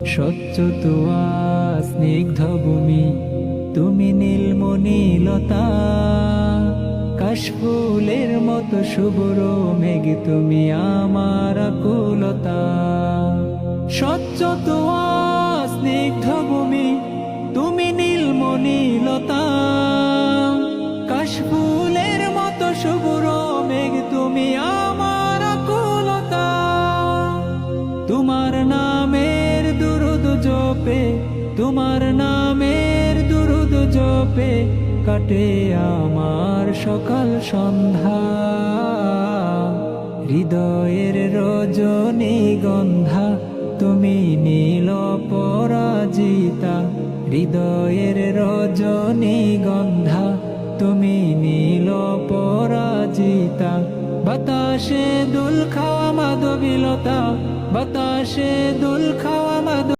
স্বচ্ছ তোয়া স্নিগ্ধ ভূমি, তুমি নীলমণিলতা। কাশফুলের মতো শুভ্র মেঘ, তুমি আমার আকুলতা। স্বচ্ছ তোয়া স্নিগ্ধ ভূমি, তুমি নীলমণিলতা। কাশফুলের মতো শুভ্র মেঘ, তুমি আমার আকুলতা। তোমার নামের দুরুদ জপে, তোমার নামের দুরুদ জপে কাটে আমার সকাল সন্ধ্যা। হৃদয়ের রজনীগন্ধা, তুমি নীল পরাজিতা। হৃদয়ের রজনীগন্ধা, তুমি নীল পরাজিতা। বাতাসে দোল খাওয়া মাধবীলতা, বাতাসে দোল খাওয়া